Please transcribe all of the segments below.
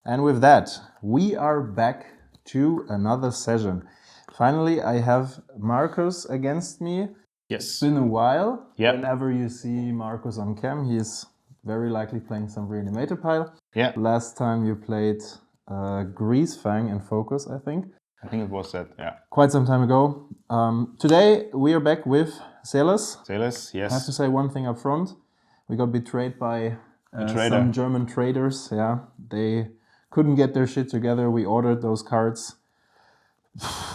And with that, we are back to another session. Finally, I have Marcus against me. Yes. It's been a while. Yep. Whenever you see Marcus on cam, he is very likely playing some Reanimator pile. Yeah. Last time you played Greasefang in Focus, I think. I think it was that, yeah. Quite some time ago. Today, we are back with Celes. Celes, yes. I have to say one thing up front. We got betrayed by some German traders. Yeah, they couldn't get their shit together. We ordered those cards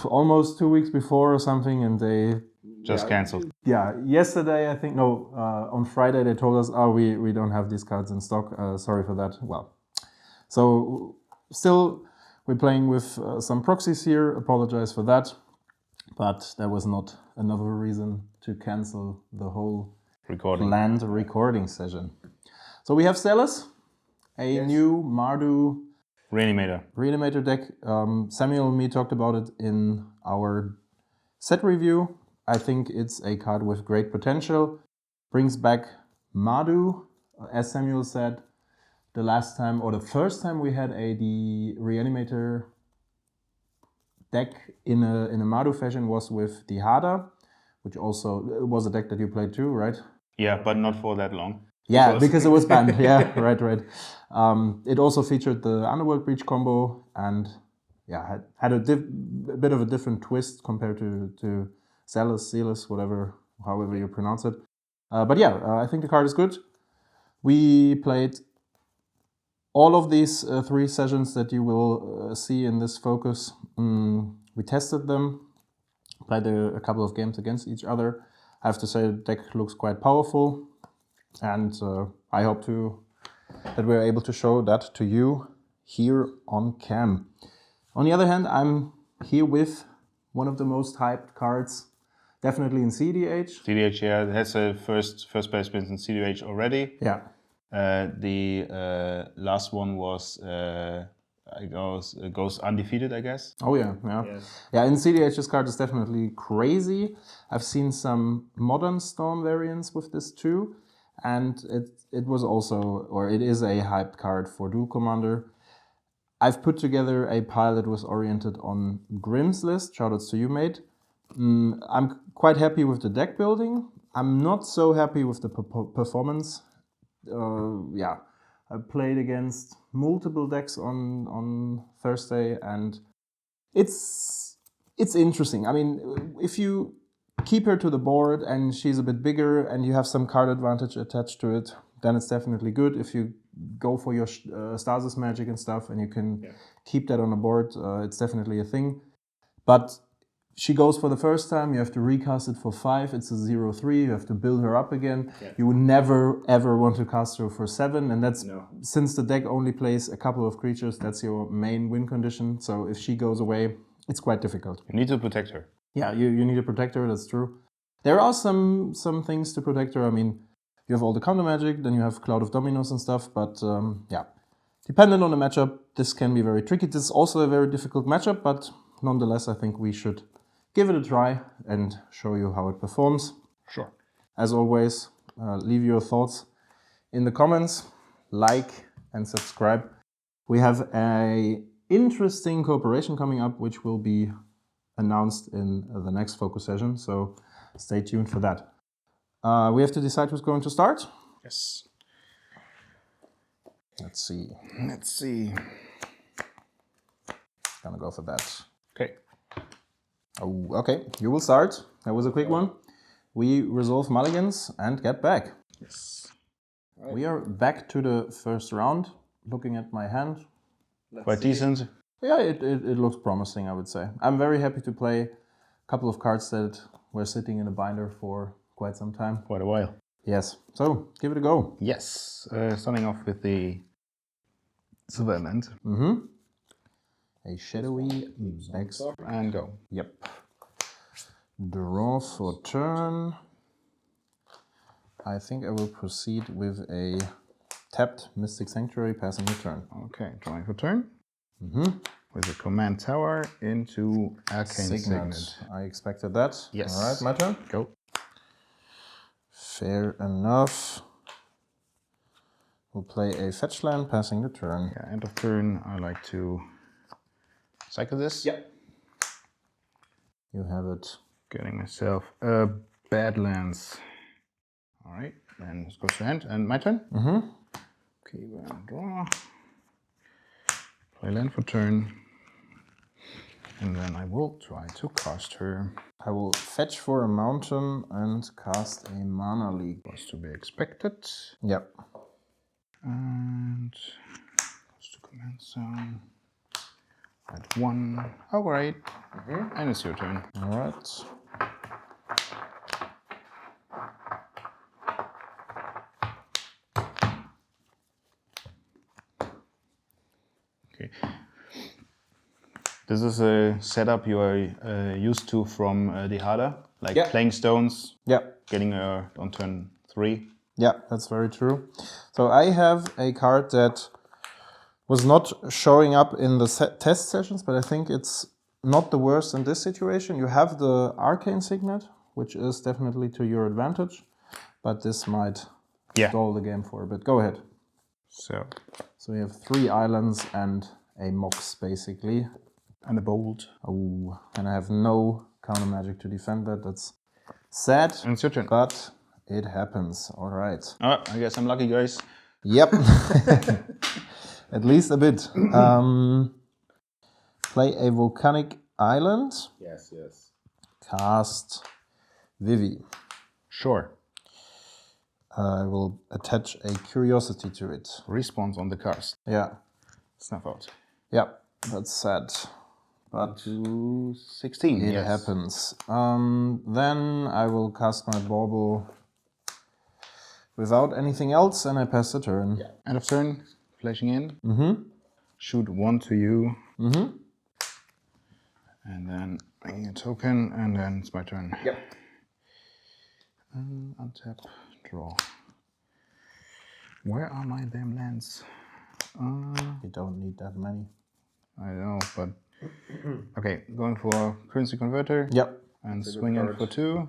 almost 2 weeks before or something, and they just cancelled. Yeah, yesterday I think, no, on Friday they told us, oh, we don't have these cards in stock. Sorry for that. Well, so still we're playing with some proxies here. Apologize for that, but that was not another reason to cancel the whole planned recording session. So we have Celes, a new Mardu Reanimator deck. Samuel and me talked about it in our set review. I think it's a card with great potential. Brings back Mardu, as Samuel said. The last time, or the first time we had the Reanimator deck in a Mardu fashion was with the Hada, which also was a deck that you played too, right? Yeah, but not for that long. Yeah, because it was banned. Yeah, right. It also featured the Underworld Breach combo and yeah, had a bit of a different twist compared to Celes, however you pronounce it. But yeah, I think the card is good. We played all of these 3 sessions that you will see in this focus. We tested them, played a couple of games against each other. I have to say the deck looks quite powerful, and I hope that we're able to show that to you here on cam. On the other hand, I'm here with one of the most hyped cards, definitely in CEDH. CEDH, yeah, it has a first place wins in CEDH already. Yeah. The last one was goes undefeated, I guess. Oh yeah. Yeah, in CEDH this card is definitely crazy. I've seen some modern Storm variants with this too, and it was also, or it is a hyped card for Duel Commander. I've put together a pile that was oriented on Grimm's list. Shoutouts to you, mate. I'm quite happy with the deck building. I'm not so happy with the performance. Yeah, I played against multiple decks on Thursday, and it's interesting. I mean, if you keep her to the board and she's a bit bigger and you have some card advantage attached to it, then it's definitely good. If you go for your stasis magic and stuff and you can keep that on the board, it's definitely a thing. But she goes for the first time, you have to recast it for 5, it's a 0/3, you have to build her up again. Yeah. You would never ever want to cast her for 7, and that's since the deck only plays a couple of creatures, that's your main win condition. So if she goes away, it's quite difficult. You need to protect her. Yeah, you need to protect her, that's true. There are some things to protect her. I mean, you have all the counter magic, then you have Cloud of Dominos and stuff, but yeah. Dependent on the matchup, this can be very tricky. This is also a very difficult matchup, but nonetheless, I think we should give it a try and show you how it performs. Sure. As always, leave your thoughts in the comments, like and subscribe. We have an interesting cooperation coming up, which will be announced in the next focus session, so stay tuned for that. We have to decide who's going to start. Yes. Let's see. Gonna go for that. Okay. Oh, okay, you will start. That was a quick one. We resolve mulligans and get back. Yes. Right. We are back to the first round. Looking at my hand. Quite decent. Yeah, it looks promising, I would say. I'm very happy to play a couple of cards that were sitting in a binder for quite some time. Quite a while. Yes, so give it a go. Yes, starting off with the Silver Element. A shadowy backstop and go. Yep. Draw for turn. I think I will proceed with a tapped Mystic Sanctuary, passing the turn. Okay, drawing for turn. With a command tower into Arcane Signet. I expected that. Yes. All right, my turn. Go. Fair enough. We'll play a fetch land, passing the turn. Yeah, end of turn, I like to cycle this. Yep. You have it. Getting myself a Badlands. All right, then this goes to hand, and my turn. Mm-hmm. Okay, then draw. Play land for turn. And then I will try to cast her. I will fetch for a mountain and cast a Mana Leak. Was to be expected. Yep. And goes to command zone. At 1. Oh, great. And it's your turn. All right. Okay. This is a setup you are used to from the harder, like playing stones, getting on turn 3. Yeah, that's very true. So I have a card that was not showing up in the test sessions, but I think it's not the worst in this situation. You have the Arcane Signet, which is definitely to your advantage, but this might stall the game for a bit. Go ahead. So we have 3 islands and a Mox, basically. And a Bolt. Oh, and I have no counter magic to defend that. That's sad. And it's your turn. But it happens. All right. I guess I'm lucky, guys. Yep. At least a bit. Play a volcanic island. Yes, yes. Cast Vivi. Sure. I will attach a curiosity to it. Response on the cast. Yeah. Snuff out. Yep. That's sad. But to 16. It happens. Then I will cast my bauble without anything else, and I pass the turn. Yeah. End of turn. Flashing in. Mm-hmm. Shoot 1 to you. Mm-hmm. And then bringing a token, and then it's my turn. Yep. Untap, draw. Where are my damn lands? You don't need that many. I know, but okay. Going for currency converter. Yep. And swing in for 2.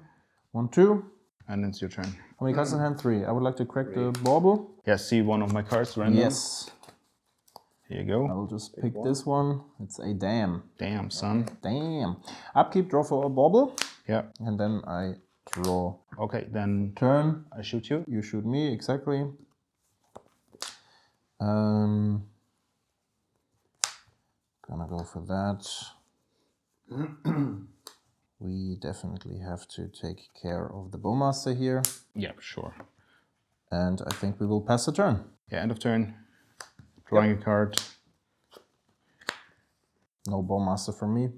1, 2. And it's your turn. How many cards in hand? 3. I would like to crack the bauble. Yeah, see one of my cards random. Yes. Here you go. I will just pick this one. It's a dam. Damn, son. Damn. Upkeep, draw for a bauble. Yeah. And then I draw. Okay, then Turn. I shoot you. You shoot me, exactly. Gonna go for that. We definitely have to take care of the Bowmaster here. Yeah, sure. And I think we will pass the turn. Yeah, end of turn. Drawing a card. No Bowmaster for me.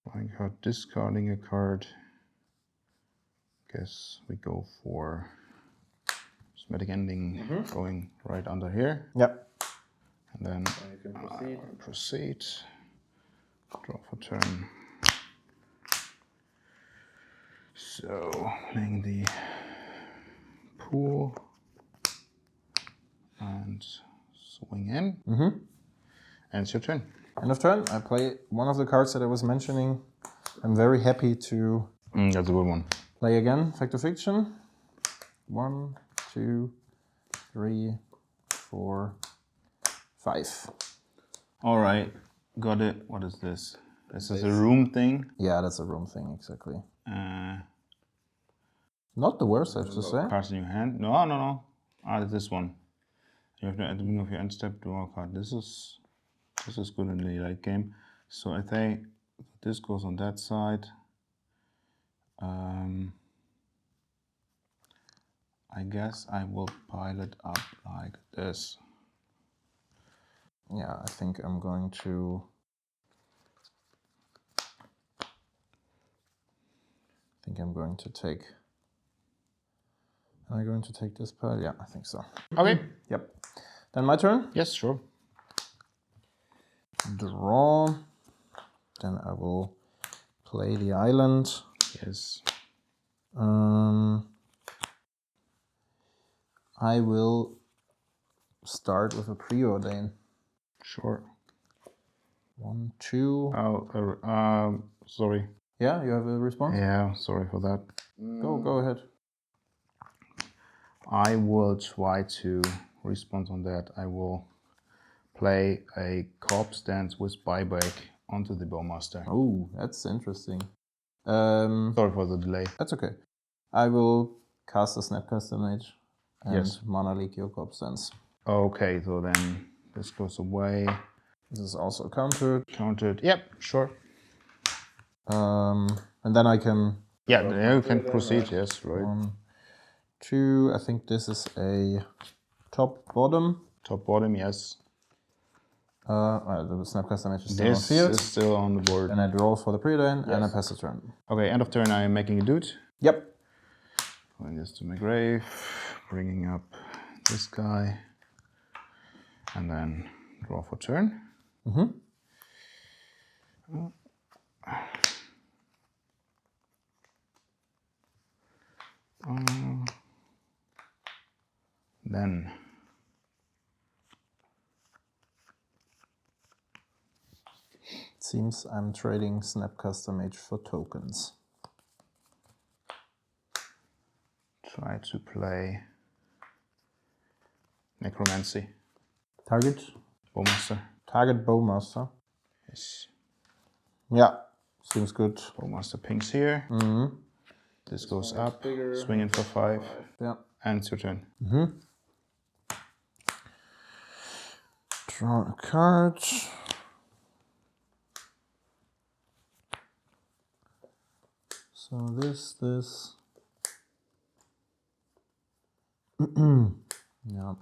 Drawing a card, discarding a card. Guess we go for Smetic Ending, going right under here. Yep. And then you can proceed. Draw for turn. So, playing the pool and swing in. And it's your turn. End of turn. I play one of the cards that I was mentioning. I'm very happy to That's a good one. play again. Fact or Fiction. 1, 2, 3, 4, 5. All right, got it. What is this? This is a room thing. Yeah, that's a room thing, exactly. Not the worst, I have to say. Cards in your hand. No. It's this one. You have to, at the beginning of your end step, draw a card. This is good in the late game. So I think this goes on that side. I guess I will pile it up like this. Yeah, I think I'm going to... take... Am I going to take this pile? Yeah, I think so. Okay. Yep. Then my turn. Yes, sure. Draw. Then I will play the island. Yes. I will start with a preordain. Sure. 1, 2. Oh, sorry. Yeah, you have a response? Yeah, sorry for that. Go ahead. I will try to respond on that. I will play a corpse dance with buyback onto the Bowmaster. Oh, that's interesting. Sorry for the delay. That's okay. I will cast a Snapcaster Mage and Yes. Mana Leak your Corpse Dance. Okay, so then this goes away. This is also countered. Counted. Yep, sure. And then I can... Yeah, there you can proceed, yes, right. 1, 2, I think this is a top bottom. Top bottom, yes. The Snapcaster Mage is still on This field. is still on the board. And I draw for the pre-lane and I pass the turn. Okay, end of turn I am making a dude. Yep. Going this to my grave, bringing up this guy, and then draw for turn. Then Seems I'm trading Snapcaster Mage for tokens. try to play Necromancy. Target? Bowmaster. Target Bowmaster. Yes. Yeah, seems good. Bowmaster pings here. This goes up, swinging for 5, Yeah. and it's your turn. Draw a card. So this. Yeah.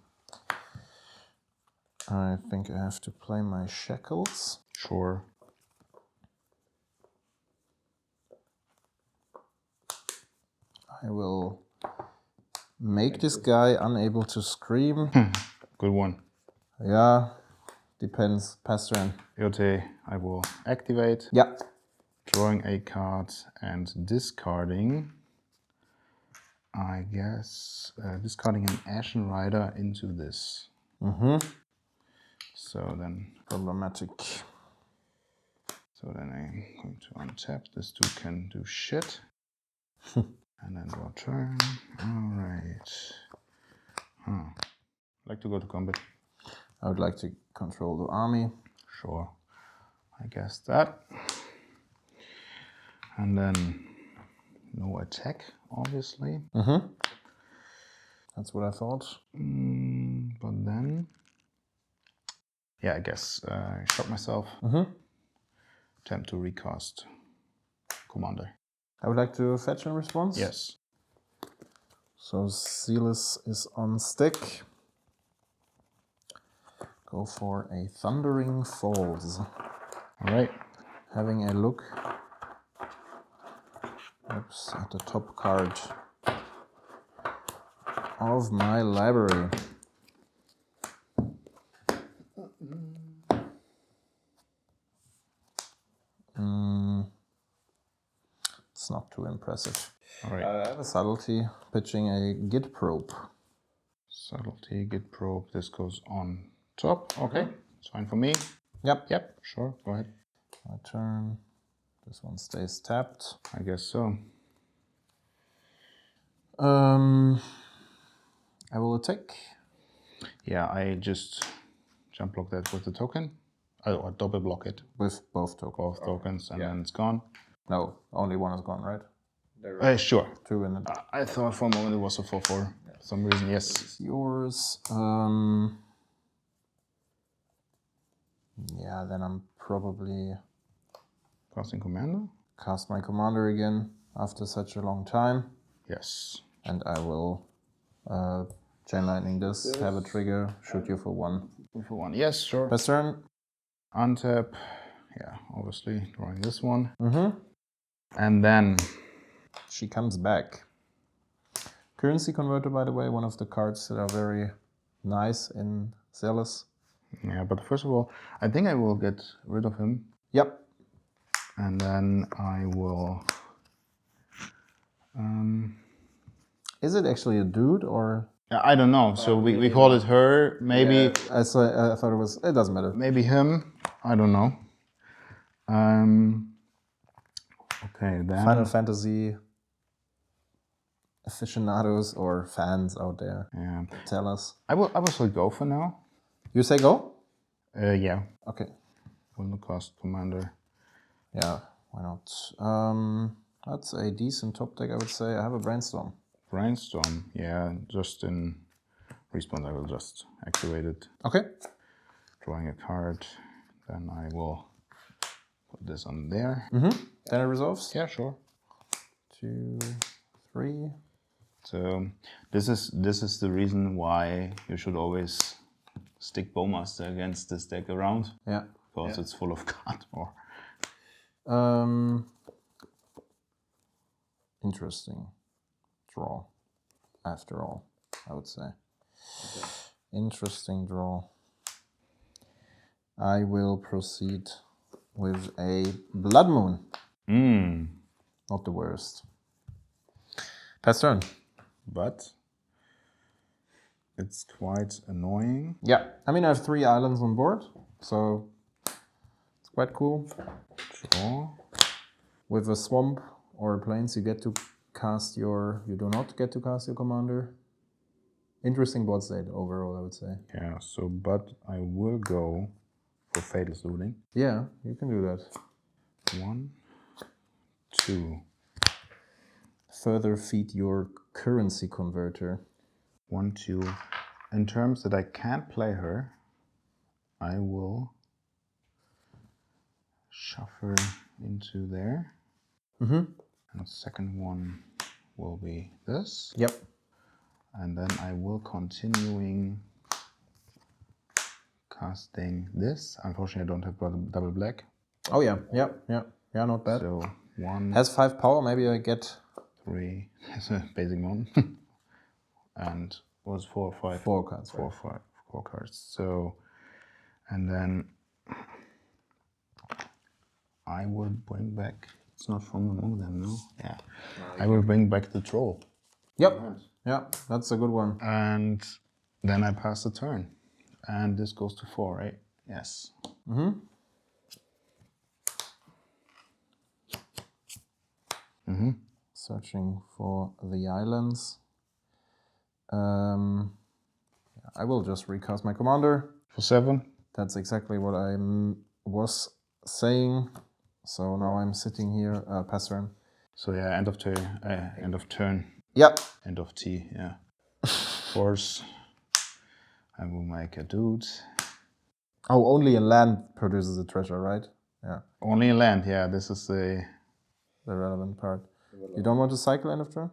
I think I have to play my shackles. Sure. I will make this guy unable to scream. Good one. Yeah, depends. Pass turn. Yote, I will activate. Yeah. Drawing a card and discarding. I guess discarding an Ashen Rider into this. So then Problematic. So then I'm going to untap. This two can do shit. And then draw turn. Alright. Like to go to combat. I would like to control the army. Sure. I guess that. And then no attack, obviously. That's what I thought. But then, yeah, I guess I shot myself. Attempt to recast Commander. I would like to fetch in response. Yes. So Celes is on stick. Go for a Thundering Falls. All right. Having a look at the top card of my library. It's not too impressive. All right. I have a subtlety, pitching a Git probe. Subtlety, Git probe. This goes on top. Okay. It's fine for me. Yep. Yep. Sure. Go ahead. My turn. This one stays tapped. I guess so. I will attack. Yeah, I just jump block that with the token. Or double block it. With both tokens. Both tokens, and then it's gone. No, only one is gone, right? Sure. 2 in it. I thought for a moment it was a 4-4. For some reason, yes. It's yours. Yeah, then I'm probably Casting Commander? cast my commander again after such a long time. Yes. And I will chain lightning this, have a trigger, shoot you for 1. For 1. Yes, sure. Pass turn. Untap. Yeah, obviously drawing this one. And then She comes back. Currency Converter, by the way, one of the cards that are very nice in Celes. yeah, but first of all, I think I will get rid of him. Yep. And then I will Is it actually a dude or? I don't know. So we call it her, maybe. Yeah, I thought it was. It doesn't matter. Maybe him. I don't know. Okay, then. Final Fantasy aficionados or fans out there Yeah. tell us. I will still go for now. You say go? Yeah. Okay. Will not cost commander. Yeah, why not? That's a decent top deck, I would say. I have a brainstorm. Brainstorm. Yeah, just in response, I will just activate it. Okay. Drawing a card. Then I will put this on there. Then it resolves. Yeah, sure. 2, 3. So this is the reason why you should always stick Bowmaster against this deck around. Yeah. Because it's full of card more. Interesting draw, after all, I would say. Okay. Interesting draw. I will proceed with a Blood Moon. Not the worst. Pass turn. But it's quite annoying. Yeah, I mean I have 3 islands on board, so it's quite cool. Draw. With a swamp or plains, you get to cast your. You do not get to cast your commander. Interesting board state overall, I would say. Yeah. So, but I will go for Fatal Looting. Yeah, you can do that. 1, 2. Further feed your currency converter. 1, 2. In terms that I can't play her, I will shuffle into there. And the second one will be this. Yep. And then I will continuing casting this. Unfortunately, I don't have double black. Oh yeah, yeah, not bad. So 1 has 5 power. Maybe I get 3. That's a basic one. And was 4 or 5. 4 cards. 4 or 5. 4 cards. So, and then I will bring back. It's not from among them, no? Yeah. I will bring back the troll. Yep. Yeah, that's a good one. And then I pass the turn. And this goes to 4, right? Yes. Searching for the islands. I will just recast my commander. For 7? That's exactly what I was saying. So now I'm sitting here, pass turn. So yeah, end of turn. Yep. End of T, yeah. Force. I will make a dude. Oh, only a land produces a treasure, right? Yeah. Only a land, yeah. This is the relevant part. You don't want to cycle end of turn?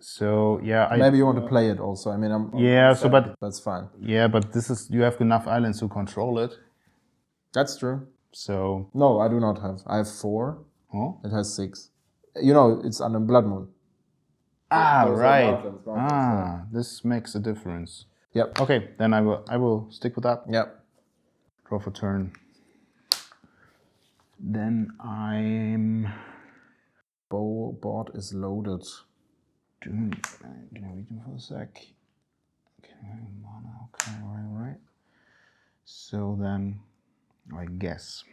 So yeah, maybe you want to play it also. I mean, but that's fine. Yeah, but this is you have enough islands to control it. That's true. So no, I do not have. I have 4. Oh? It has 6. You know, it's under Blood Moon. Ah, right. This makes a difference. Yep. Okay, then I will stick with that. Yep. Draw for turn. Then I'm. Board is loaded. Can I read them for a sec? Okay, mana. Okay, right. So then, I guess.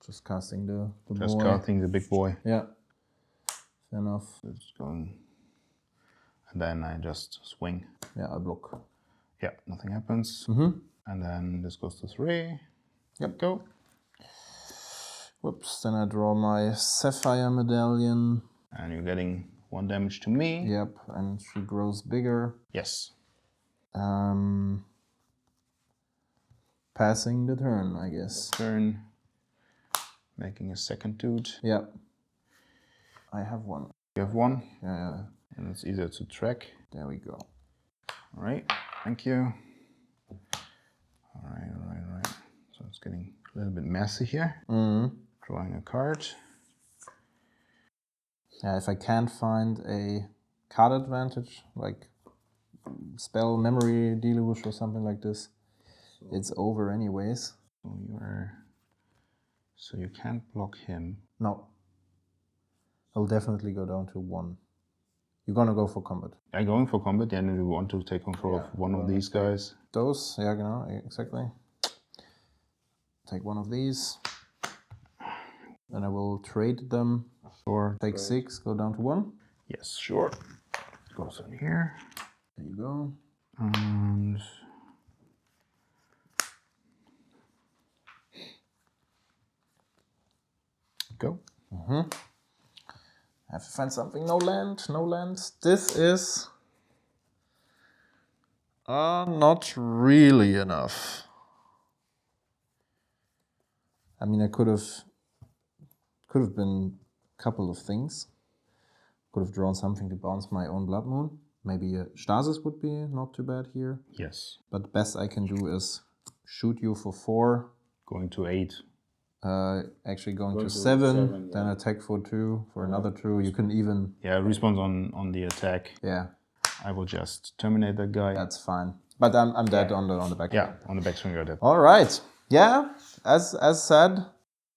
Just casting the Just boy. casting the big boy. Yeah. Fair enough. It's going. And then I just swing. Yeah, I block. Yeah, nothing happens. And then this goes to 3. Yep. Go. Whoops, then I draw my Sapphire Medallion. And you're getting 1 damage to me. Yep, and she grows bigger. Yes. Passing the turn, I guess. Turn. Making a second dude. Yep. I have 1. You have 1? Yeah. And it's easier to track. There we go. All right, thank you. All right. So it's getting a little bit messy here. Drawing a card. Yeah, if I can't find a card advantage, like spell memory deluge or something like this, it's over anyways. So you can't block him. No. I'll definitely go down to 1. You're gonna go for combat. I'm going for combat, and we want to take control of one of these guys. Those, yeah, exactly. Take one of these. Then I will trade them. For Take 6, go down to 1. yes, sure. Goes in here. There you go. And go. I have to find something. No land, no land. This is not really enough. I mean, I could have been a couple of things. Could have drawn something to bounce my own Blood Moon. Maybe a stasis would be not too bad here. Yes. But best I can do is shoot you for 4. Going to 8. Actually going to 7, then attack for 2, for another 2. You can even... Yeah, response on the attack. Yeah. I will just terminate that guy. That's fine. But I'm dead on the back. Yeah, on the backswing you're dead. All right. Yeah, as said,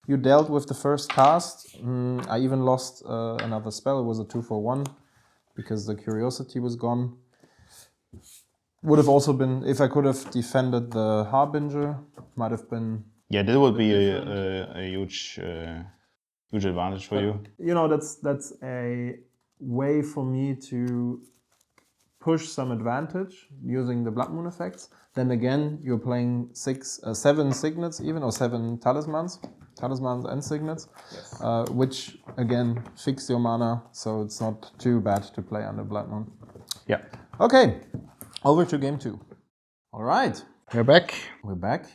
you dealt with the first cast. I even lost another spell. It was a 2-for-1 because the curiosity was gone. Would have also been, if I could have defended the Harbinger, might have been... Yeah, this would be a huge advantage for you. You know, that's a way for me to push some advantage using the Blood Moon effects. Then again, you're playing 7 signets even, or 7 talismans and signets, which again fix your mana, so it's not too bad to play under Blood Moon. Yeah. Okay, over to game 2. All right, We're back. we're back.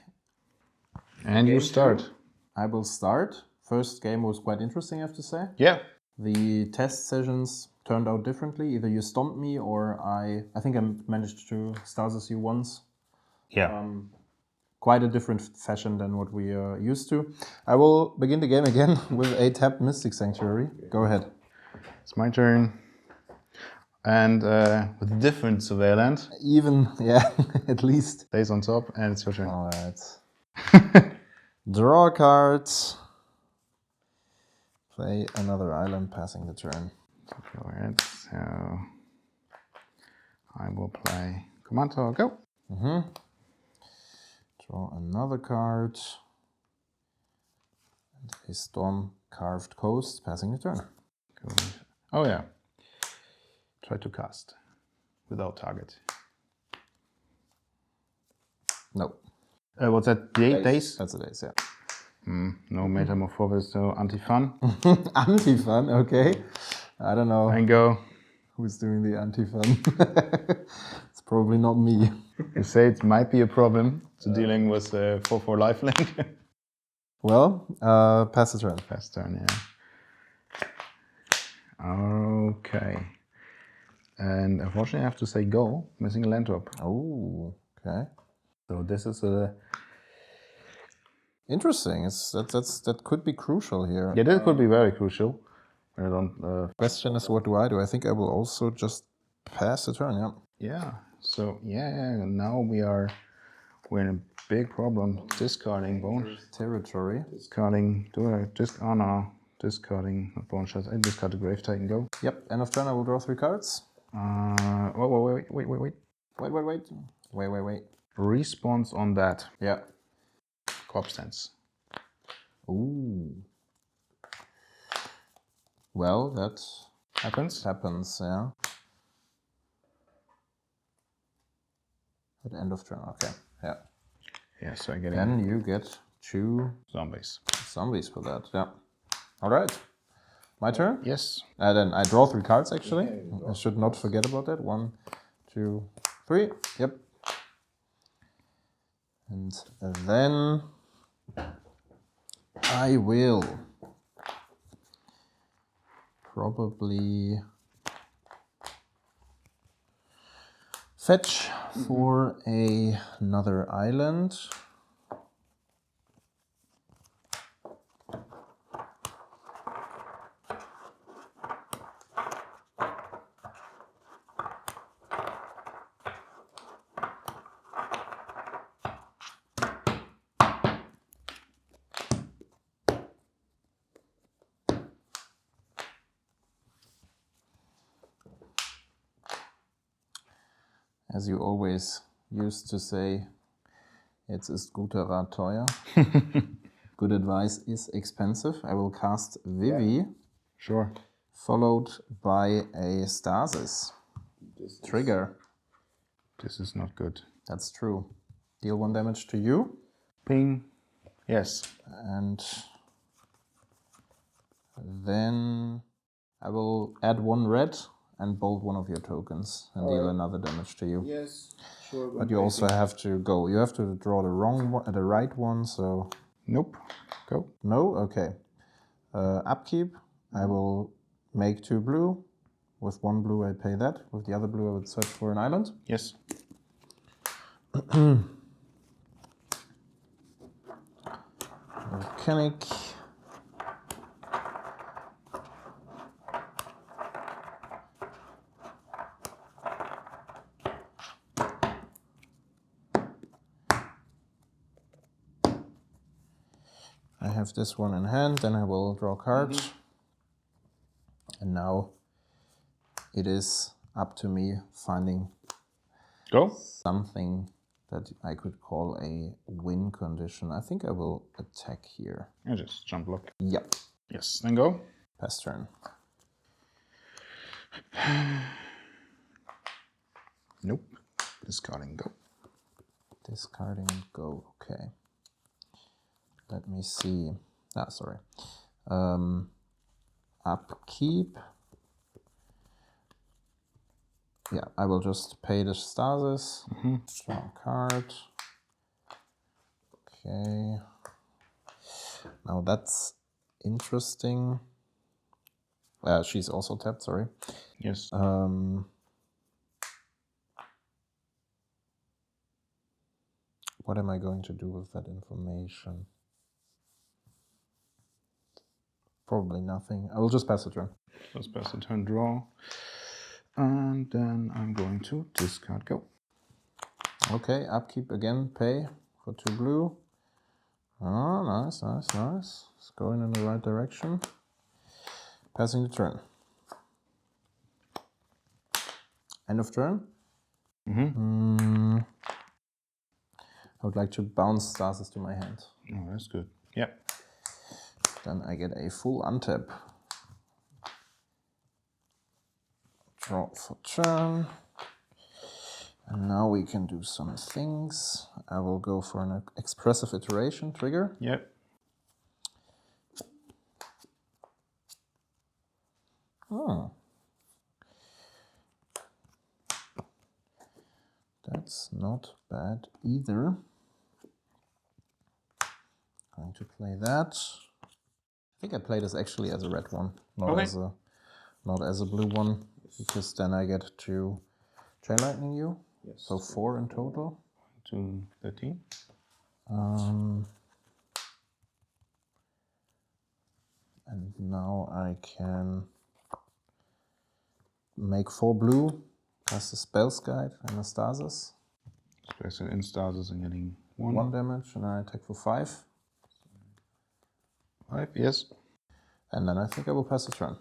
And you start. I will start. First game was quite interesting, I have to say. Yeah. The test sessions turned out differently. Either you stomped me or I think I managed to stasis you once. Yeah. Quite a different fashion than what we are used to. I will begin the game again with a tapped Mystic Sanctuary. Go ahead. It's my turn. And with a different surveillance. Even, yeah, at least. Stays on top, and it's your turn. All right. Draw cards. Play another island, passing the turn. Go ahead. So I will play Command Tower. Go. Draw another card. And a Storm Carved Coast, passing the turn. Go. Oh yeah. Try to cast without target. No. What's that? Days? That's a days, yeah. No Metamorphosis, so anti-fun. Anti-fun, okay. I don't know And go. who's doing the anti-fun. It's probably not me. You say it might be a problem to dealing with 4/4 lifelink. Well, pass the turn. Fast turn, yeah. Okay. And unfortunately, I have to say go. Missing a land drop. Oh, okay. So this is a... Interesting. That could be crucial here. Yeah, this could be very crucial. I don't... Question is, what do? I think I will also just pass the turn, yeah. Yeah. So, yeah, now we're in a big problem. Discarding bone. Territory. Discarding not bone shots. I discard the Grave Titan, go. Yep, end of turn, I will draw 3 cards. Wait. Response on that. Yeah. Corpse Stance. Ooh. Well, that Happens. yeah. At end of turn, okay. Yeah. Yeah, so I get Then you get 2 zombies. zombies for that, yeah. Alright. My turn? Yes. Then I draw 3 cards actually. I should not forget about that. 1, 2, 3. Yep. And then I will probably fetch for another island. As you always used to say, jetzt ist guter Rat teuer. Good advice is expensive. I will cast Vivi, Sure. followed by a stasis. Trigger. This is not good. That's true. Deal 1 damage to you. Ping. Yes. And then I will add 1 red and bolt one of your tokens and deal another damage to you. Yes, sure. But you also have to go. You have to draw the wrong one, the right one. So Nope. Go. no. Okay. Upkeep. I will make 2 blue. With 1 blue, I pay that. With the other blue, I would search for an island. Yes. Volcanic. I have this one in hand, then I will draw cards. And now it is up to me finding Go. something that I could call a win condition. I think I will attack here. I just jump block. Yep. Yes. Then go. Pass turn. Nope. Discarding. Go. Discarding, go. Okay. Let me see. Ah, sorry. Upkeep. Yeah, I will just pay the stasis. Draw a card. Okay. Now that's interesting. She's also tapped, sorry. Yes. What am I going to do with that information? Probably nothing. I will just pass the turn. Just pass the turn, draw. And then I'm going to discard. Go. Okay, upkeep again, pay for 2 blue. Oh, nice, nice, nice. It's going in the right direction. Passing the turn. End of turn. I would like to bounce stasis to my hand. Oh, that's good. Yep. Then I get a full untap. Draw for turn. And now we can do some things. I will go for an expressive iteration trigger. Yep. Oh. That's not bad either. Going to play that. I think I play this actually as a red one, not as a blue one, because then I get to chain lightning you. Yes. So 4 in total. 2, 13. And now I can make 4 blue, cast a Spells Guide and a Stasis. Special in stasis and getting 1 damage, and I attack for 5. 5, yes. And then I think I will pass the turn.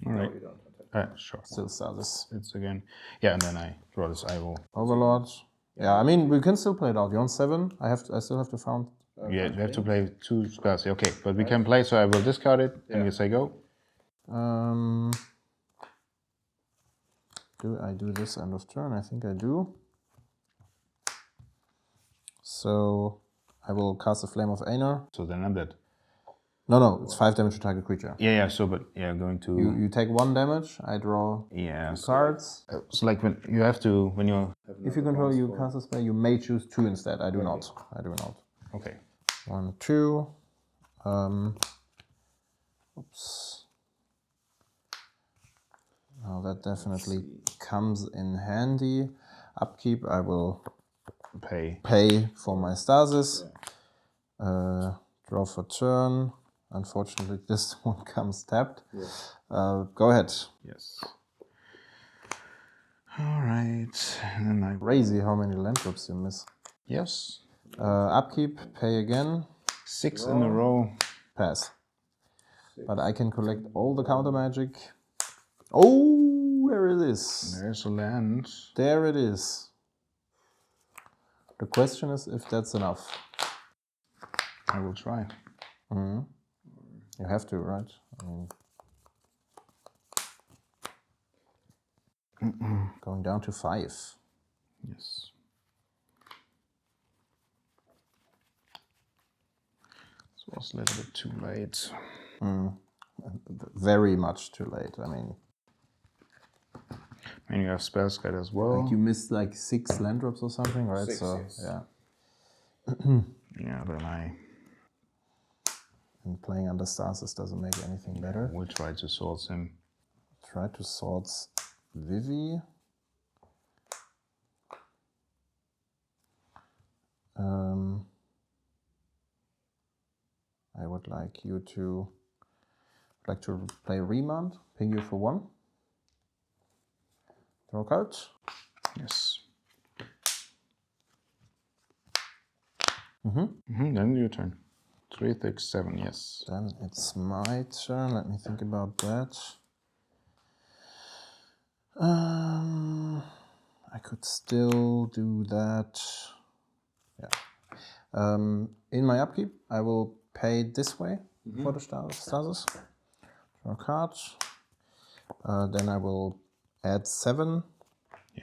All right. No, you don't attack. Sure. Still Stasis. It's again. Yeah, and then I draw this. I will. Overlord. Yeah, I mean, we can still play it out. You're on 7. I still have to found. Yeah, you have to play 2 spells. Okay, but we can play, so I will discard it, and you say go. Do I do this end of turn? I think I do. So I will cast a Flame of Aenor. So then I'm dead. No, it's 5 damage to target creature. Yeah, so, but yeah, going to... You take 1 damage, I draw 2 cards. So like when you have to, when you're... If you control, you cast a spell, you may choose 2 instead. I do not. Okay. 1, 2. Oops. Now that definitely comes in handy. Upkeep, I will pay for my stasis. Draw for turn. Unfortunately, this one comes tapped. Go ahead. Yes. All right. And then I... Crazy how many land drops you miss. Yes. Upkeep, pay again. 6 in a row. Pass. But I can collect all the counter magic. Oh, there it is. There's a land. There it is. The question is if that's enough. I will try. You have to, right? I mean, going down to 5. Yes. This was a little bit too late. Very much too late. I mean, And you have spells guide as well. like you missed like 6 land drops or something, right? 6, so yes. yeah. Yeah, then I And playing under stasis doesn't make anything better. will try to swords him. Try to swords Vivi. I would like you to play Remand, ping you for 1. Draw a card. Yes. Then your turn. 3, 6, 7, yes. Then it's my turn. Let me think about that. I could still do that. Yeah. In my upkeep, I will pay this way for the stasis. Draw a card. Then I will add 7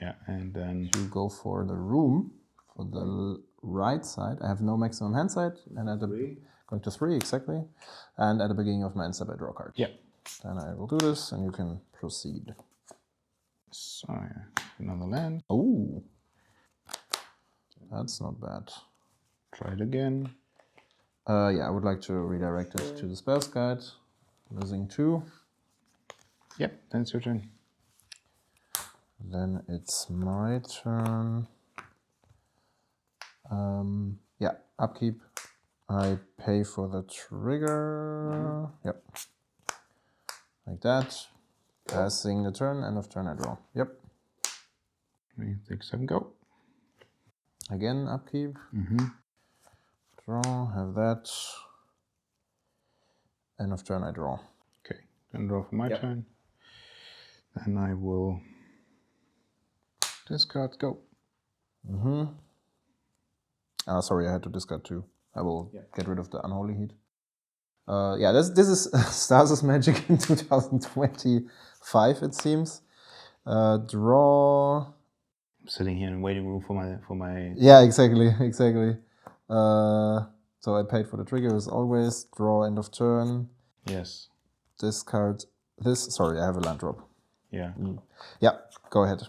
Yeah, and then to go for the room for the right side. I have no maximum hand side, and at the going to 3 exactly. And at the beginning of my end step, I draw a card. yeah. Then I will do this, and you can proceed. So yeah, another land. Oh, that's not bad. Try it again. Yeah, I would like to redirect it to the spells guide. Losing 2. Yep, then it's your turn. Then it's my turn. Yeah, upkeep. I pay for the trigger. Yep. Like that. Passing the turn, end of turn I draw. Yep. 3, 6, 7, go. Again, upkeep. Draw, have that. End of turn I draw. Okay, then draw for my turn. Then I will discard, go. Sorry, I had to discard 2. I will get rid of the Unholy Heat. Yeah, this is Stasis Magic in 2025, it seems. Draw. I'm sitting here in waiting room for my. Yeah, exactly. So I paid for the trigger as always. Draw, end of turn. Yes. Discard this. Sorry, I have a land drop. Yeah. Yeah, go ahead.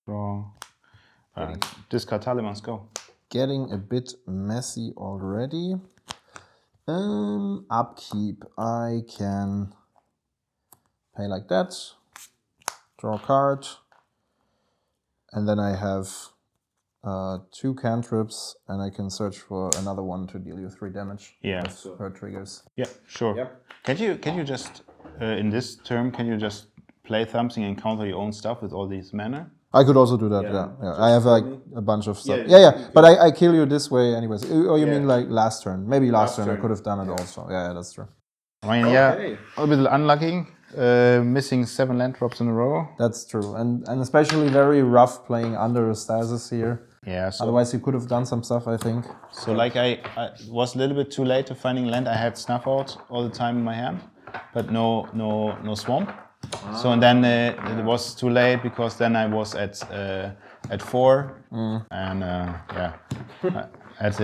Draw. Discard Talimans, go. Getting a bit messy already. Upkeep. I can pay like that. Draw a card. And then I have 2 cantrips, and I can search for another one to deal you 3 damage. Yeah. With her triggers. Yeah, sure. Yep. Can you just in this term can you just play something and counter your own stuff with all these mana? I could also do that, Yeah. yeah. I have like a bunch of stuff. Yeah, Yeah. But I kill you this way anyways. Or you Yeah. mean like last turn? Maybe last turn I turn. could have done it also. Yeah, that's true. I mean, yeah, Okay. a bit unlucky, missing 7 land drops in a row. That's true. And especially very rough playing under a stasis here. Yeah, so Otherwise you could have done some stuff, I think. so like I was a little bit too late to finding land. I had Snuff Out all the time in my hand, but no swamp. So and then it was too late because then I was at 4 and yeah, at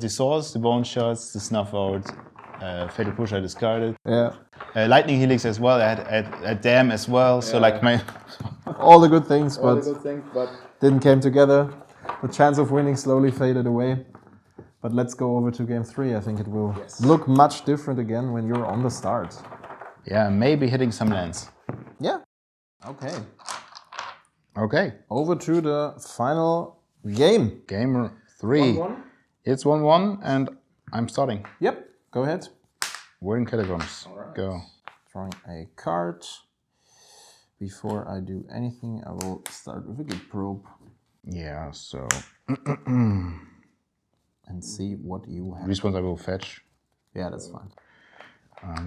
the source, the bone shots, the Snuff Out, Fatal Push I discarded. Yeah. Lightning Helix as well. I had Dam as well. So like my All the good things, All but the good things, but didn't came together. The chance of winning slowly faded away. But let's go over to game 3. I think it will look much different again when you're on the start. yeah, maybe hitting some lands. Yeah. Okay. Okay, Over to the final game. game 3. 1-1. It's 1-1 and I'm starting. Yep. Go ahead. Wording Catacombs. Alright. Go. Drawing a card. Before I do anything, I will start with a good probe Yeah, so and see what you have. these ones I will fetch. Yeah, that's fine.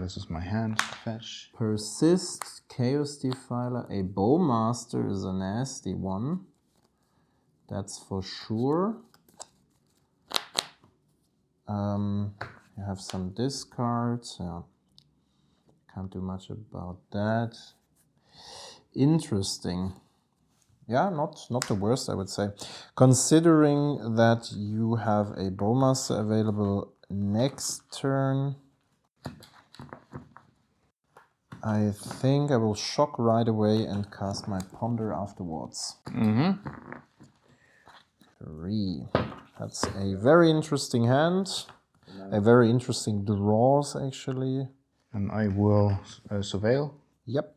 This is my hand. Fetch. Persist, Chaos Defiler, a Bowmaster is a nasty one. That's for sure. You have some discards. Yeah. Can't do much about that. Interesting. Yeah, not the worst, I would say. Considering that you have a Bowmaster available next turn, I think I will shock right away and cast my Ponder afterwards. 3. That's a very interesting hand. A very interesting draws, actually. And I will surveil. Yep.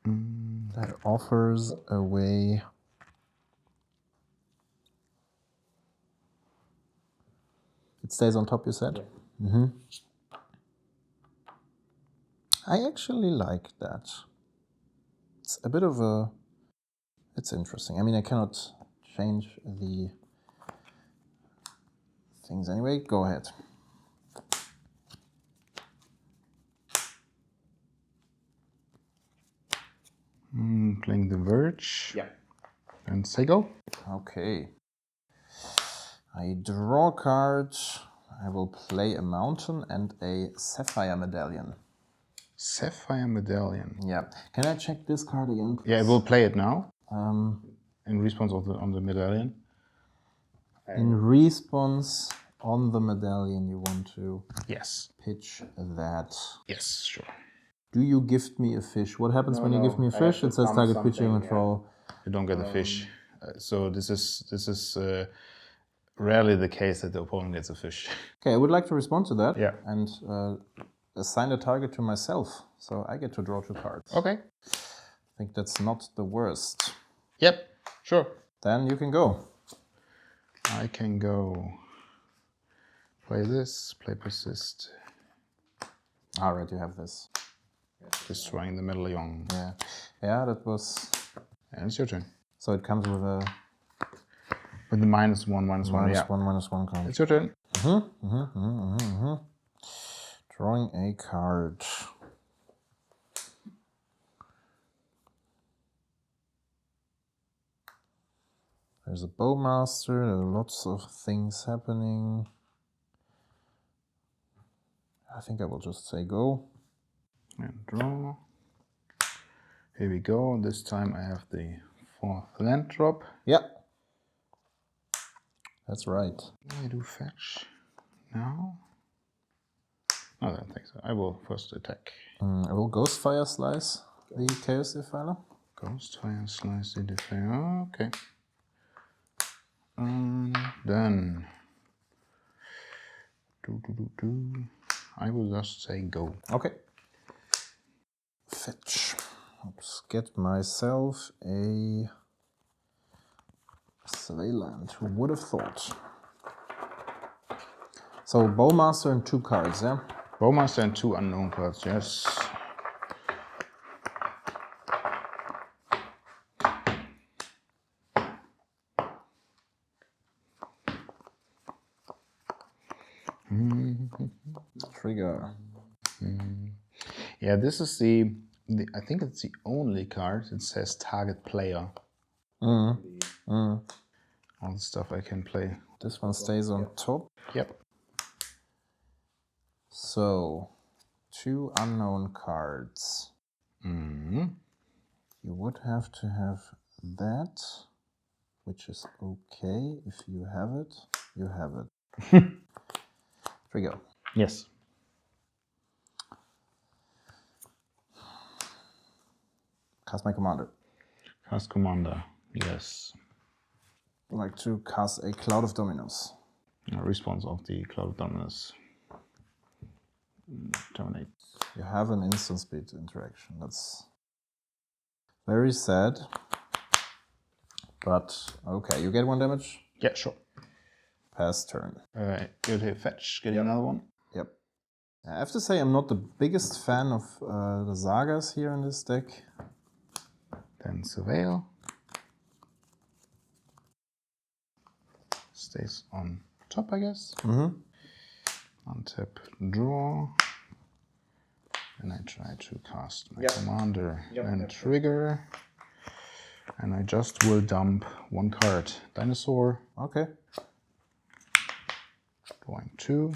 That offers a way. It stays on top, you said? Yeah. I actually like that. It's a bit of a... It's interesting. I mean, I cannot change the things anyway. Go ahead. Playing the Verge. Yeah. And say go. Okay. I draw a card. I will play a mountain and a Sapphire Medallion. Sapphire Medallion. Yeah. Can I check this card again, please? Yeah, I will play it now. In response on the medallion. In response on the medallion, you want to pitch that. Yes, sure. Do you gift me a fish? What happens when you give me a fish? It says target creature you control. You don't get a fish. So this is rarely the case that the opponent gets a fish. Okay, I would like to respond to that. Yeah. And assign a target to myself. So I get to draw 2 cards. Okay. I think that's not the worst. Yep, sure. Then you can go. I can go play this, play persist. Alright, you have this. Destroying the medallion. Yeah. Yeah, that was... And it's your turn. So it comes with a... With the -1, -1, yeah. -1 card. It's your turn. Drawing a card. There's a Bowmaster, there are lots of things happening. I think I will just say go. And draw. Here we go. This time I have the 4th land drop. Yeah. That's right. I do fetch now. No, I don't think so. I will first attack. I will Ghostfire Slice the Chaos Defiler. Ghostfire Slice the Defiler. Okay. Then I will just say go. Okay. Fetch. Let's get myself a Swayland. Who would have thought? So Bowmaster and 2 cards, yeah? Bowmaster and 2 unknown cards, yes. Trigger. Yeah, this is the I think it's the only card that says target player. All the stuff I can play. This one stays on top. Yep. So, 2 unknown cards. You would have to have that, which is okay. If you have it, you have it. Trigger. Yes. Cast my commander. Cast commander. Yes. I'd like to cast a Cloud of Dominos. A response of the Cloud of Dominus. Terminate. You have an instant speed interaction. That's very sad. But okay, you get 1 damage. Yeah, sure. Pass turn. You'll hit fetch, getting another one. Yep. I have to say I'm not the biggest fan of the Sagas here in this deck. Then surveil. Stays on top, I guess. Untap, draw. And I try to cast my commander and trigger. And I just will dump 1 card. Dinosaur. Okay. Drawing 2.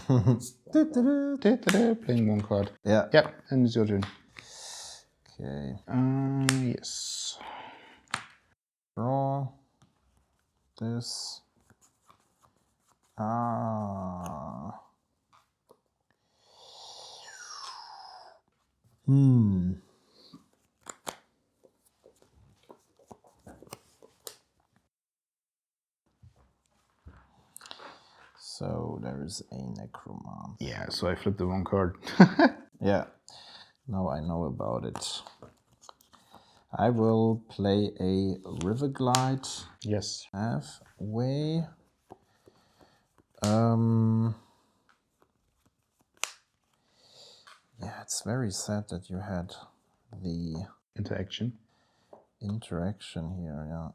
Playing 1 card. Yeah. Yep, and it's your turn. Okay. Yes. Draw this. Ah. So there is a necromancer. Yeah, so I flipped the wrong card. Yeah. Now I know about it. I will play a River Glide Yes. halfway. Yeah, it's very sad that you had the Interaction. interaction here, yeah.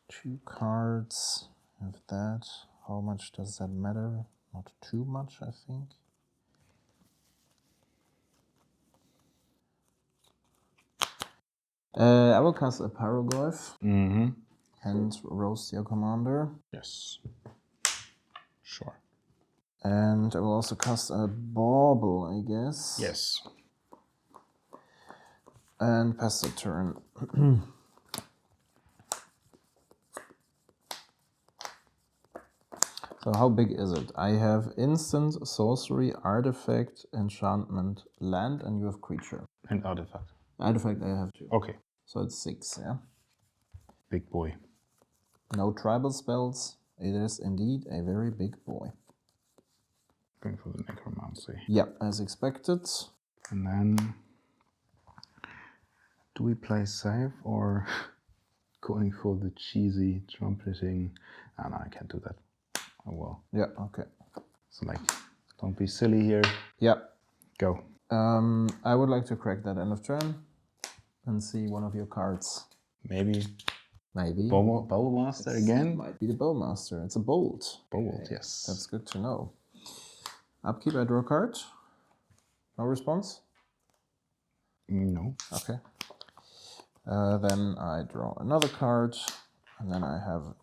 2 cards of that. How much does that matter? Not too much, I think. I will cast a Paraglyph and roast your commander. Yes. Sure. And I will also cast a Bauble, I guess. Yes. And pass the turn. So how big is it? I have instant, sorcery, artifact, enchantment, land, and you have creature. And artifact. Artifact I have 2. Okay. So it's 6, yeah? Big boy. No tribal spells. It is indeed a very big boy. Going for the necromancy. Yeah, as expected. And then do we play safe or going for the cheesy trumpeting? Ah, no, I can't do that. Oh well. Yeah, okay. So like, don't be silly here. Yeah. Go. I would like to crack that end of turn and see one of your cards. Maybe. Maybe. Bowmaster again? Might be the Bowmaster. It's a bolt. Bold, yes. That's good to know. Upkeep, I draw a card. No response? No. Okay. Then I draw another card, and then I have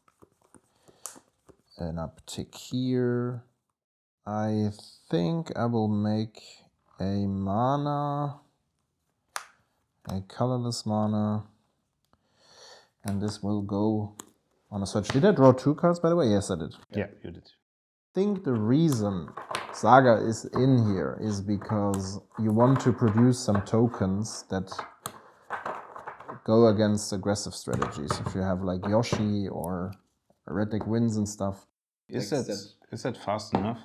an uptick here. I think I will make a mana, a colorless mana, and this will go on a search. Did I draw 2 cards, by the way? Yes, I did. Yeah, you did. I think the reason Saga is in here is because you want to produce some tokens that go against aggressive strategies. If you have like Yoshi or Red Deck Wins and stuff. Is that fast enough?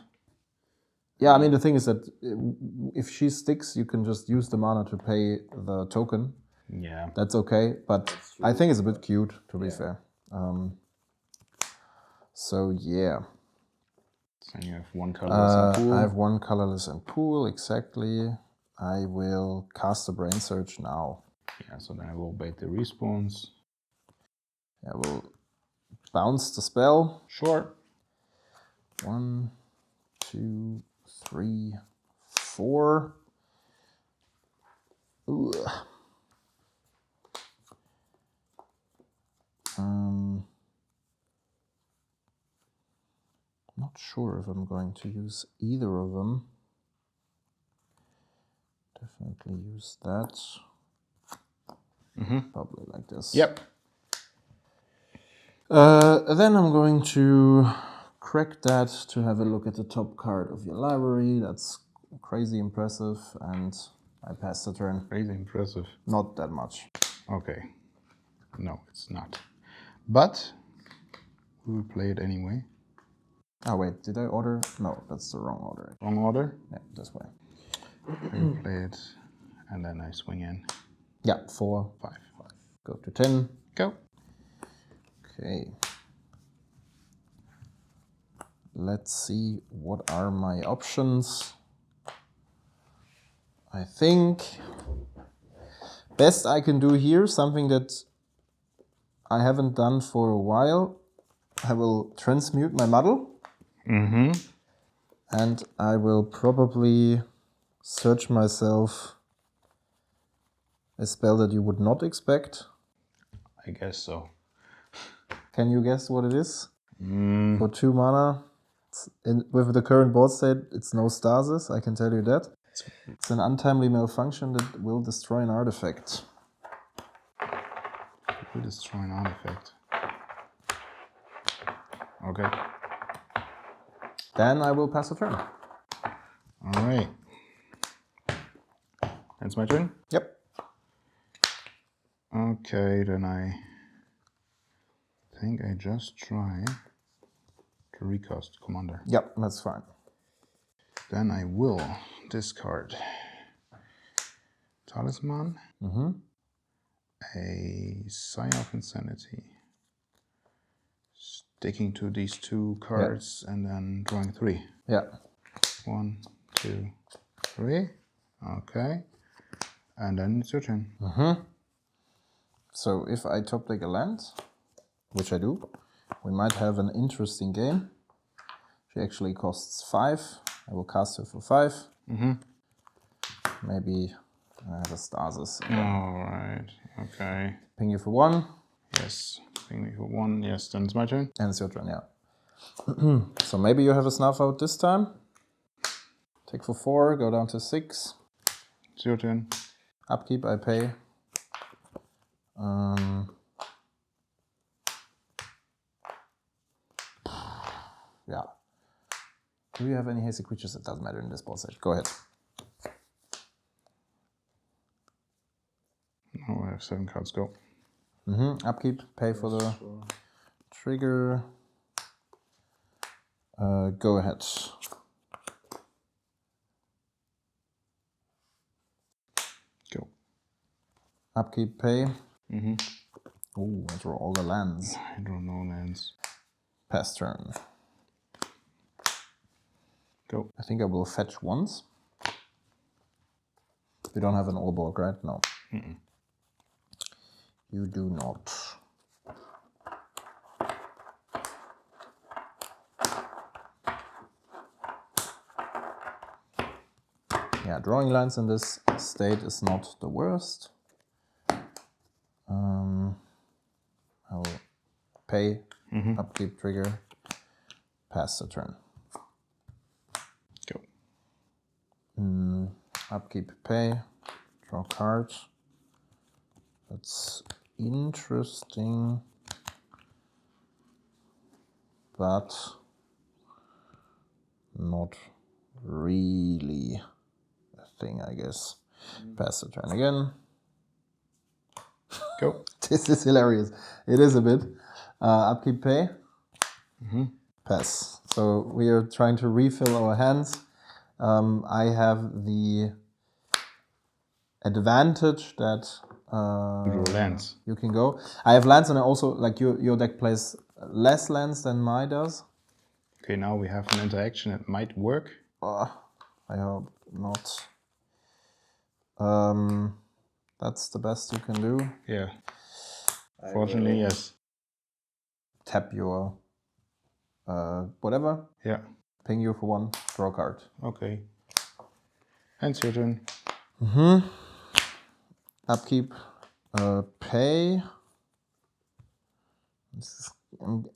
Yeah, I mean, the thing is that if she sticks, you can just use the mana to pay the token. Yeah. That's okay, but I think it's a bit cute, to be fair. So, yeah. So you have 1 colorless and pool. I have 1 colorless and pool, exactly. I will cast a Brain Search now. Yeah, so then I will bait the respawns. I will bounce the spell. Sure. 1, 2, 3, 4. Ugh. Not sure if I'm going to use either of them. Definitely use that. Probably like this. Yep. Then I'm going to crack that to have a look at the top card of your library. That's crazy impressive, and I pass the turn. Crazy impressive. Not that much. Okay. No, it's not. But we will play it anyway. Oh wait, did I order? No, that's the wrong order. Wrong order. Yeah, this way. We will play it, and then I swing in. Yeah, 4, 5. go to 10. Go. Okay. Let's see, what are my options? I think best I can do here, something that I haven't done for a while. I will transmute my muddle. And I will probably search myself a spell that you would not expect. I guess so. Can you guess what it is? Mm, For 2 mana, with the current board state, it's no stasis, I can tell you that. It's an untimely malfunction that will destroy an artifact. will destroy an artifact. Okay. Then I will pass a turn. All right. That's my turn. Yep. Okay, then I think I just try to recast Commander. Yep, that's fine. Then I will discard Talisman, a Sign of Insanity, sticking to these 2 cards, and then drawing 3. Yeah. 1, 2, 3. Okay. And then it's your turn. So if I top deck a land, which I do, we might have an interesting game. She actually costs 5. I will cast her for 5. Maybe I have a stasis. All right. Okay. Ping you for 1. Yes. Ping me for 1. Yes, then it's my turn. And it's your turn, yeah. So maybe you have a snuff out this time. Take for 4, go down to 6. It's your turn. Upkeep, I pay. Yeah. Do you have any hazy creatures? It doesn't matter in this boss set. Go ahead. Oh, I have 7 cards. Go. Upkeep, pay for the trigger. Go ahead. Go. Upkeep, pay. Ooh, I draw all the lands. I draw no lands. Pass turn. Go. I think I will fetch once. You don't have an Orborg, right? No. You do not. Yeah, drawing lines in this state is not the worst. I will pay, upkeep trigger, pass the turn. Go. Upkeep pay, draw card. That's interesting, but not really a thing, I guess. Pass the turn again. Go. This is hilarious. It is a bit. Upkeep pay. Pass. So we are trying to refill our hands. I have the advantage that You draw lands. you can go. I have lands, and I also like your deck plays less lands than mine does. Okay, now we have an interaction that might work. I hope not. That's the best you can do. Yeah. Fortunately, yes. Tap your whatever. Yeah. Ping you for 1. Draw a card. Okay. And it's your turn. Upkeep. Pay.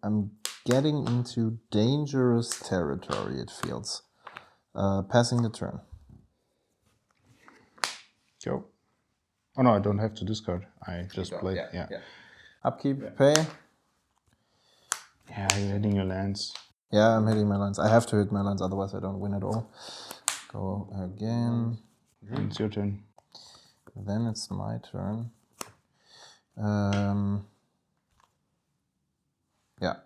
I'm getting into dangerous territory, it feels. Passing the turn. Go. Oh no, I don't have to discard. I just played. Yeah. Upkeep, pay. Yeah, you're hitting your lands. Yeah, I'm hitting my lines. I have to hit my lines, otherwise I don't win at all. Go again. And it's your turn. Then it's my turn. Yeah.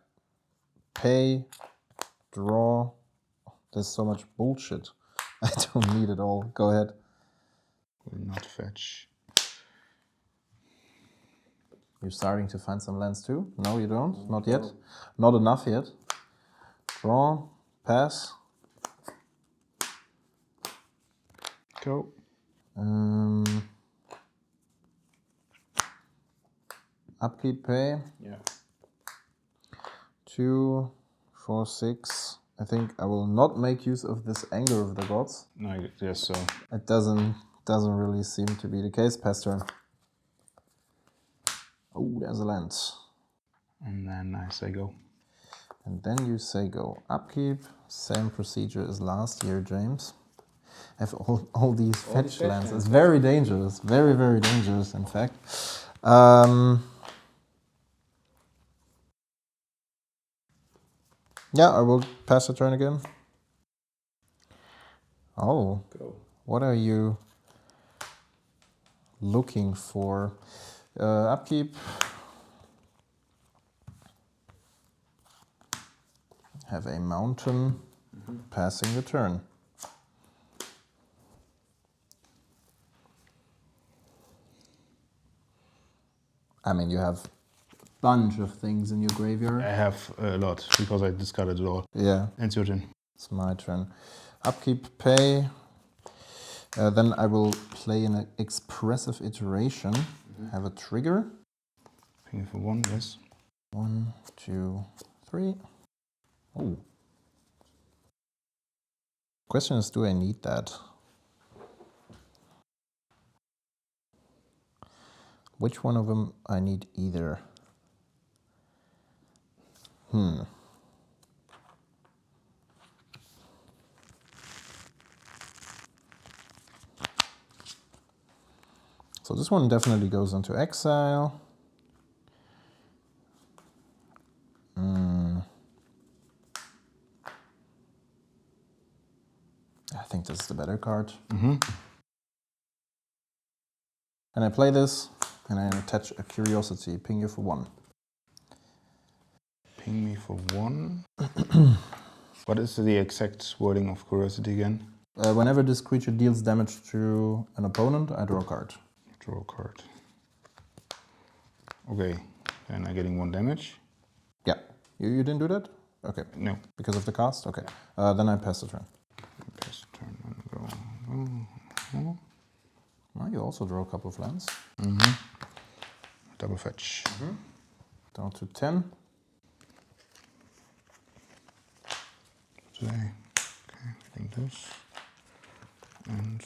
Pay, draw. There's so much bullshit. I don't need it all. Go ahead. Will not fetch. You're starting to find some lands too? No, you don't? Not yet? Not enough yet. Draw, pass. Go. Upkeep pay. Yeah. 2, 4, 6. I think I will not make use of this Anger of the Gods. No, I guess so. It doesn't really seem to be the case. Pass turn. Oh, there's a land. And then I say go. And then you say go. Upkeep, same procedure as last year, James. Have all these fetch lands. It's very dangerous. Very, very dangerous, in fact. Yeah, I will pass the turn again. Oh, Go. what are you looking for? Upkeep. Have a mountain. Passing the turn. I mean, you have a bunch of things in your graveyard. I have a lot because I discarded it all. Yeah, And it's your turn. it's my turn. Upkeep, pay. Then I will play an expressive iteration. Have a trigger. Ping for 1, yes. 1, 2, 3. Oh. Question is, do I need that? Which one of them I need either? So this one definitely goes into exile. I think this is the better card. And I play this, and I attach a curiosity. Ping you for 1. Ping me for 1. What is the exact wording of curiosity again? Whenever this creature deals damage to an opponent, I draw a card. Draw a card. Okay, then I'm getting 1 damage. Yeah. You didn't do that? Okay. No. Because of the cast? Okay. Then I pass the turn. Pass the turn and go. Well, you also draw a couple of lands. Double fetch. Down to 10. Today. Okay, getting this. And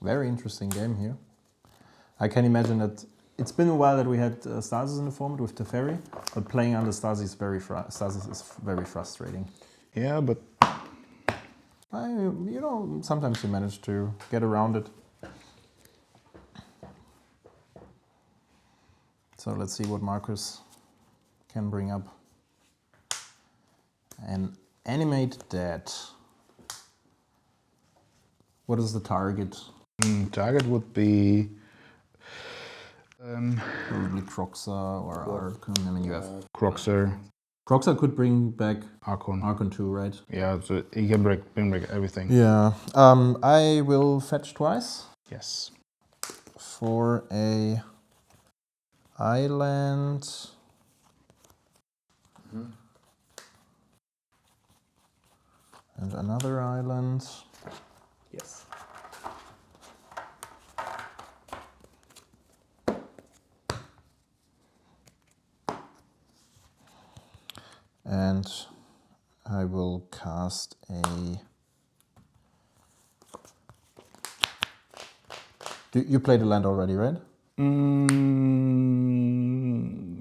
Very interesting game here. I can imagine that it's been a while that we had stasis in the format with Teferi, but playing under stasis is very frustrating. yeah, but Sometimes you manage to get around it. So let's see what Marcus can bring up. And animate that. What is the target? target would be Probably Croxa or Archon. I mean, you have Croxer, Croxa could bring back Archon. Archon 2, right? Yeah, so he can bring back everything. Yeah. I will fetch twice Yes. for a island. And another island. Yes. And I will cast a... You played the land already, right?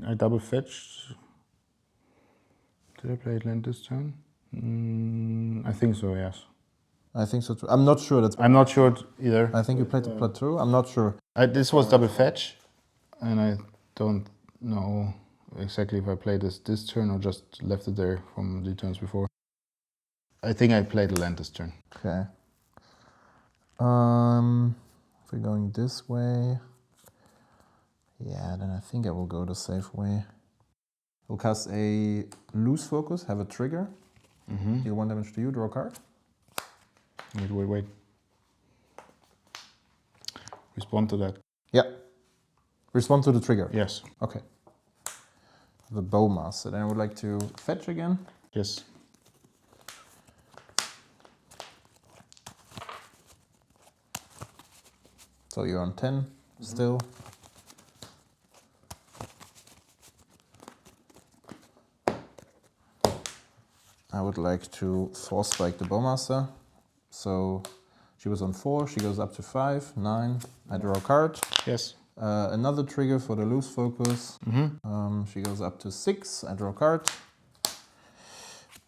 I double fetched. Did I play land this turn? I think so, yes. I think so too. I'm not sure. I'm not sure either. I think you played the plateau. I'm not sure. This was double fetch, and I don't know exactly if I played this turn or just left it there from the turns before. I think I played the land this turn. Okay. If we're going this way, yeah, then I think I will go the safe way. We'll cast a loose focus, have a trigger. Deal 1 damage to you, draw a card. Wait. Respond to that. Yeah. Respond to the trigger. Yes. Okay. The Bowmaster. Then I would like to fetch again. Yes. So you're on 10 still. I would like to force spike the Bowmaster. So She was on 4, she goes up to 5, 9. I draw a card. Yes. Another trigger for the loose focus. She goes up to 6, I draw a card.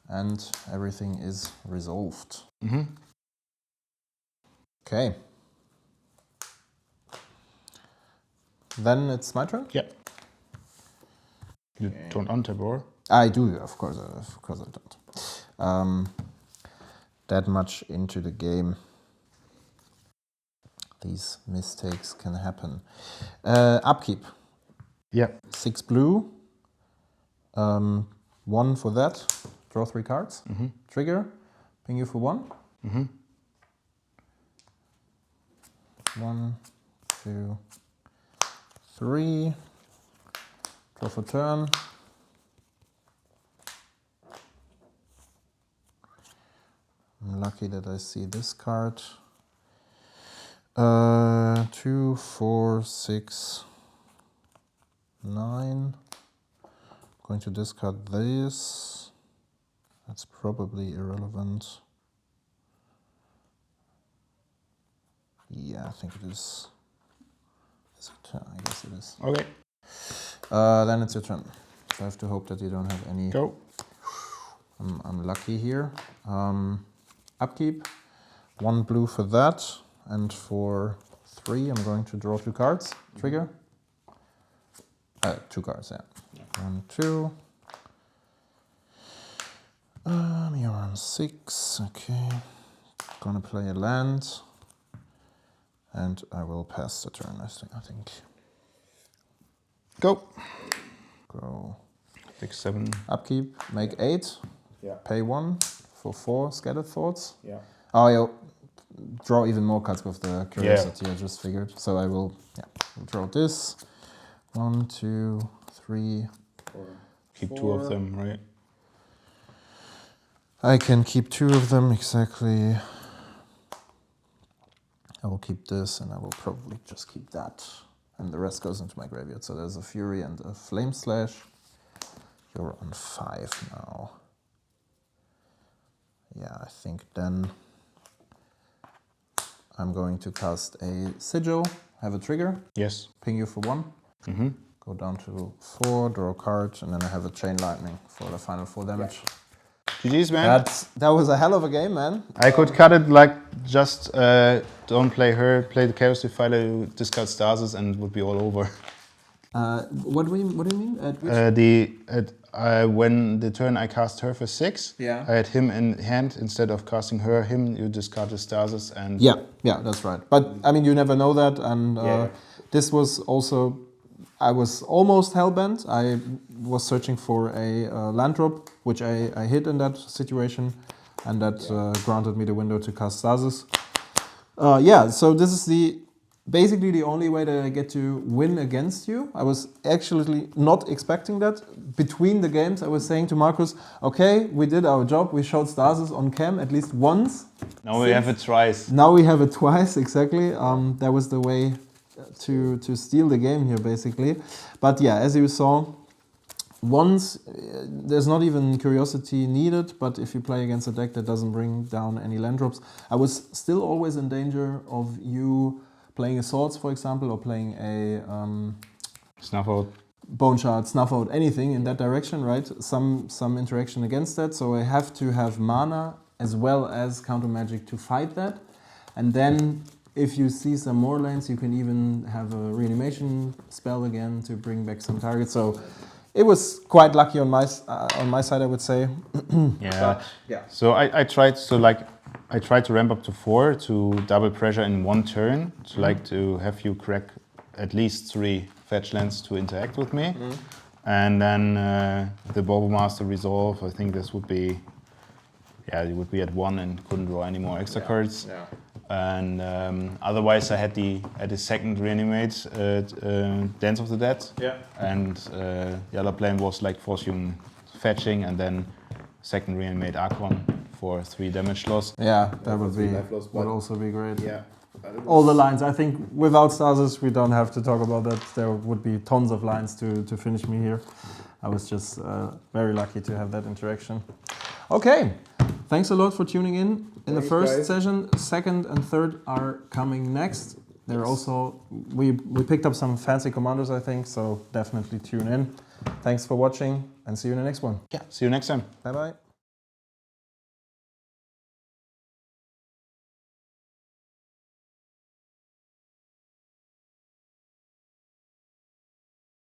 And everything is resolved. Okay. Then it's my turn? Yeah. You don't untap or? I do, of course I don't. That much into the game. These mistakes can happen. Upkeep. Yeah. 6 blue. 1 for that. Draw 3 cards. Trigger. Ping you for 1. 1, 2, 3. Draw for turn. I'm lucky that I see this card. 2, 4, 6, 9. Going to discard this. That's probably irrelevant. Yeah, I think it is. Is it turn? I guess it is. Okay. Then it's your turn. So I have to hope that you don't have any. Go. I'm lucky here. Upkeep. 1 blue for that. And for 3, I'm going to draw 2 cards. Trigger. 2 cards, yeah. 1, 2. You're on 6. Okay. Gonna play a land. And I will pass the turn, I think. Go. Go. 6, 7. Upkeep. Make 8. Yeah. Pay 1 for 4 Scattered Thoughts. Yeah. Oh, you'll draw even more cards with the curiosity, I just figured. So I will draw this. 1, 2, 3. Keep 2 of them, right? I can keep 2 of them, exactly. I will keep this, and I will probably just keep that. And the rest goes into my graveyard. So there's a Fury and a Flame Slash. You're on 5 now. Yeah, I think then I'm going to cast a Sigil, have a trigger. Yes. Ping you for 1. Go down to 4, draw a card, and then I have a Chain Lightning for the final 4 damage. GG's, man. That was a hell of a game, man. I could cut it like just don't play her, play the Chaos Defiler, you discard Stasis, and it would be all over. What do you mean? When the turn I cast her for 6, Yeah. I had him in hand. Instead of casting him, you discard the Stasis and... Yeah, that's right. But, I mean, you never know that, and this was also... I was almost hellbent. I was searching for a land drop, which I hit in that situation, and that granted me the window to cast Stasis. So this is basically the only way that I get to win against you. I was actually not expecting that. Between the games, I was saying to Marcus, okay, we did our job. We showed Stasis on cam at least once. Now we have it twice. Now we have it twice, exactly. That was the way to steal the game here, basically. But yeah, as you saw, once there's not even curiosity needed, but if you play against a deck that doesn't bring down any land drops, I was still always in danger of you playing a Swords, for example, or playing a Snuff Out. Bone Shard, Snuff Out, anything in that direction, right? Some interaction against that, so I have to have mana as well as counter magic to fight that. And then if you see some more lanes, you can even have a reanimation spell again to bring back some targets. So it was quite lucky on my side, I would say. Yeah. So I tried to ramp up to 4 to double pressure in 1 turn. To have you crack at least 3 fetch lands to interact with me, and then the Bobo Master resolve. I think this would be, you would be at 1 and couldn't draw any more extra cards. Yeah. And otherwise, I had the second reanimate, Dance of the Dead. Yeah. And the other plan was like force you fetching and then second reanimate Archon for 3 damage loss. Yeah, that would be life loss, would also be great. Yeah. All the lines. I think without Stasis, we don't have to talk about that. There would be tons of lines to finish me here. I was just very lucky to have that interaction. Okay, Thanks a lot for tuning in the Thanks, first guys. session. Second and third are coming next. They're also, we picked up some fancy commandos, I think, so definitely tune in. Thanks for watching and see you in the next one. Yeah, see you next time. Bye bye.